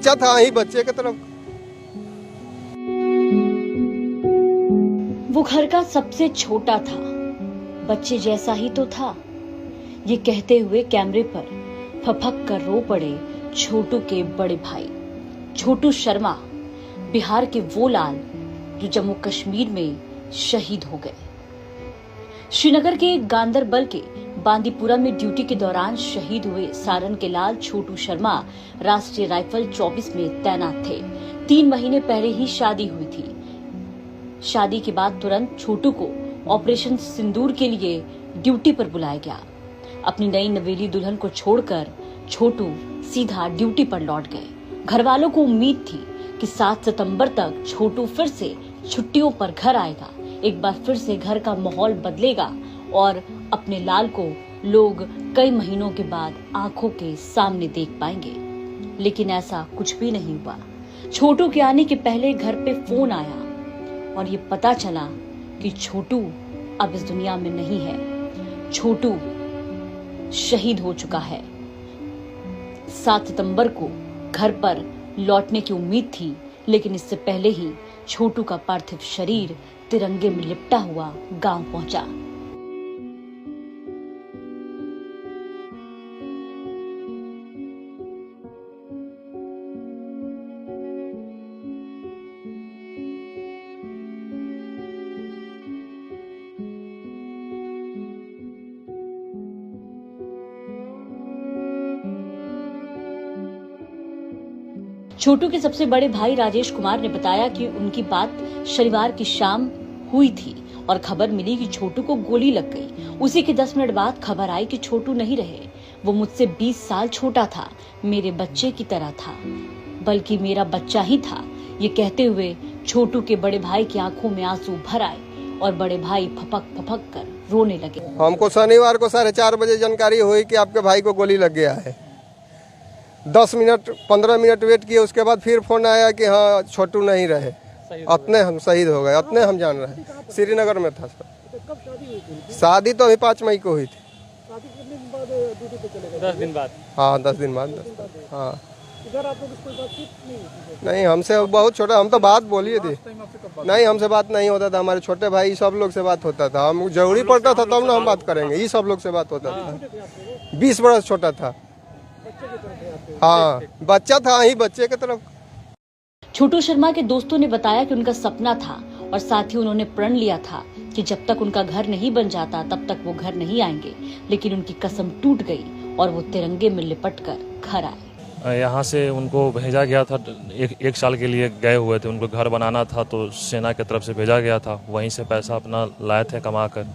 बच्चा था ही बच्चे की तरफ। वो घर का सबसे छोटा था, बच्चे जैसा ही तो था। ये कहते हुए कैमरे पर फपक कर रो पड़े छोटू के बड़े भाई छोटू शर्मा, बिहार के वो लाल जो जम्मू कश्मीर में शहीद हो गए। श्रीनगर के गांदरबल के बांदीपुरा में ड्यूटी के दौरान शहीद हुए सारण के लाल छोटू शर्मा राष्ट्रीय राइफल 24 में तैनात थे। 3 महीने पहले ही शादी हुई थी। शादी के बाद तुरंत छोटू को ऑपरेशन सिंदूर के लिए ड्यूटी पर बुलाया गया। अपनी नई नवेली दुल्हन को छोड़कर छोटू सीधा ड्यूटी पर लौट गए। घर वालों को उम्मीद थी कि 7 सितंबर तक छोटू फिर से छुट्टियों पर घर आएगा, एक बार फिर से घर का माहौल बदलेगा और अपने लाल को लोग कई महीनों के बाद आंखों के सामने देख पाएंगे। लेकिन ऐसा कुछ भी नहीं हुआ। छोटू के आने के पहले घर पे फोन आया और ये पता चला कि छोटू अब इस दुनिया में नहीं है। छोटू शहीद हो चुका है। 7 सितंबर को घर पर लौटने की उम्मीद थी, लेकिन इससे पहले ही छोटू का पार्थिव शरीर तिरंगे में लिपटा हुआ गांव पहुंचा। छोटू के सबसे बड़े भाई राजेश कुमार ने बताया कि उनकी बात शनिवार की शाम हुई थी और खबर मिली कि छोटू को गोली लग गई। उसी के 10 मिनट बाद खबर आई कि छोटू नहीं रहे। वो मुझसे 20 साल छोटा था, मेरे बच्चे की तरह था, बल्कि मेरा बच्चा ही था। ये कहते हुए छोटू के बड़े भाई की आंखों में आंसू भर आए और बड़े भाई फपक फपक कर रोने लगे। हमको शनिवार को 4:30 बजे जानकारी हुई कि आपके भाई को गोली लग गया है। 10 मिनट 15 मिनट वेट किए, उसके बाद फिर फोन आया कि हाँ छोटू नहीं रहे, अपने हम शहीद हो गए, अपने हम जान रहे हैं। श्रीनगर में था सर। शादी तो अभी 5 मई को हुई थी। 10 दिन बाद। हाँ 10 दिन बाद। हाँ नहीं, हमसे बहुत छोटा, हम तो बात बोलिए थे। नहीं, हमसे बात नहीं होता था। हमारे छोटे भाई सब लोग से बात होता था। हम जरूरी पड़ता था तब ना हम बात करेंगे, ये सब लोग से बात होता था। 20 बरस छोटा था। हाँ बच्चा था ही बच्चे की तरफ। छोटू शर्मा के दोस्तों ने बताया कि उनका सपना था और साथ ही उन्होंने प्रण लिया था कि जब तक उनका घर नहीं बन जाता तब तक वो घर नहीं आएंगे। लेकिन उनकी कसम टूट गई और वो तिरंगे में लिपट कर घर आए। यहाँ से उनको भेजा गया था, एक साल के लिए गए हुए थे। उनको घर बनाना था तो सेना की तरफ से भेजा गया था। वहीं से पैसा अपना लाए थे कमा कर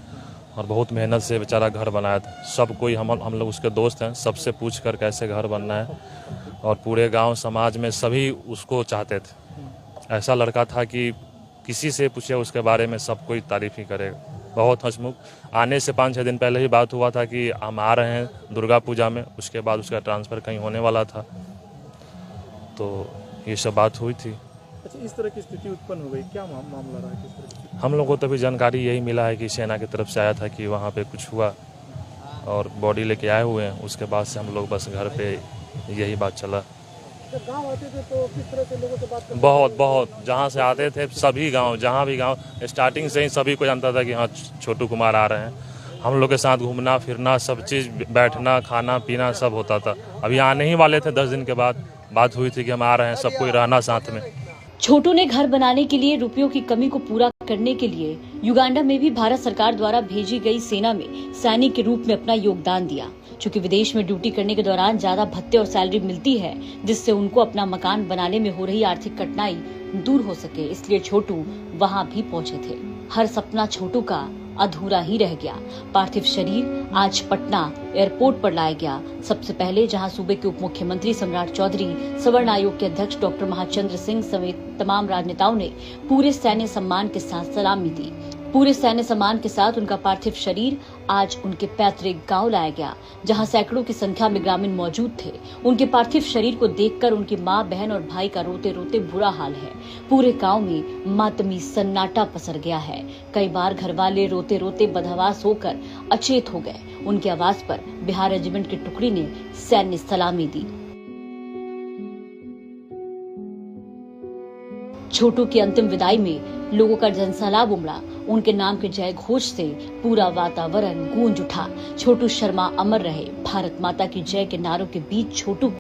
और बहुत मेहनत से बेचारा घर बनाया था। सब कोई हम लोग उसके दोस्त हैं, सबसे पूछ कर कैसे घर बनना है और पूरे गांव समाज में सभी उसको चाहते थे। ऐसा लड़का था कि किसी से पूछे उसके बारे में सब कोई तारीफ ही करेगा। बहुत हंसमुख। आने से 5-6 दिन पहले ही बात हुआ था कि हम आ रहे हैं दुर्गा पूजा में। उसके बाद उसका ट्रांसफ़र कहीं होने वाला था, तो ये सब बात हुई थी। अच्छा, इस तरह की स्थिति उत्पन्न हो गई, क्या मामला रहा है? किस तरह की? हम लोगों को तभी जानकारी यही मिला है कि सेना की तरफ से आया था कि वहाँ पे कुछ हुआ और बॉडी लेके आए हुए हैं। उसके बाद से हम लोग बस घर पे यही बात चला। जब गांव आते थे तो किस तरह से लोगों से बात करते? बहुत जहाँ से आते थे सभी गांव, जहाँ भी गांव, स्टार्टिंग से ही सभी को जानता था कि हाँ छोटू कुमार आ रहे हैं। हम लोग के साथ घूमना फिरना, सब चीज़, बैठना खाना पीना सब होता था। अभी आने ही वाले थे। 10 दिन के बाद बात हुई थी कि हम आ रहे हैं, सब कोई रहना साथ में। छोटू ने घर बनाने के लिए रुपयों की कमी को पूरा करने के लिए युगांडा में भी भारत सरकार द्वारा भेजी गई सेना में सैनिक के रूप में अपना योगदान दिया। चूंकि विदेश में ड्यूटी करने के दौरान ज्यादा भत्ते और सैलरी मिलती है, जिससे उनको अपना मकान बनाने में हो रही आर्थिक कठिनाई दूर हो सके, इसलिए छोटू वहां भी पहुंचे थे। हर सपना छोटू का अधूरा ही रह गया। पार्थिव शरीर आज पटना एयरपोर्ट पर लाया गया। सबसे पहले जहां सूबे के उप मुख्यमंत्री सम्राट चौधरी, सवर्ण आयोग के अध्यक्ष डॉक्टर महाचंद्र सिंह समेत तमाम राजनेताओं ने पूरे सैन्य सम्मान के साथ सलामी दी। पूरे सैन्य सम्मान के साथ उनका पार्थिव शरीर आज उनके पैतृक गांव लाया गया, जहां सैकड़ों की संख्या में ग्रामीण मौजूद थे। उनके पार्थिव शरीर को देखकर उनकी मां, बहन और भाई का रोते रोते बुरा हाल है। पूरे गांव में मातमी सन्नाटा पसर गया है। कई बार घर वाले रोते रोते बदहवास होकर अचेत हो गए। उनकी आवाज पर बिहार रेजिमेंट की टुकड़ी ने सैन्य सलामी दी। छोटू की अंतिम विदाई में लोगों का जनसैलाब उमड़ा। उनके नाम के जय घोष से पूरा वातावरण गूंज उठा। छोटू शर्मा अमर रहे। भारत माता की जय के नारों के बीच छोटू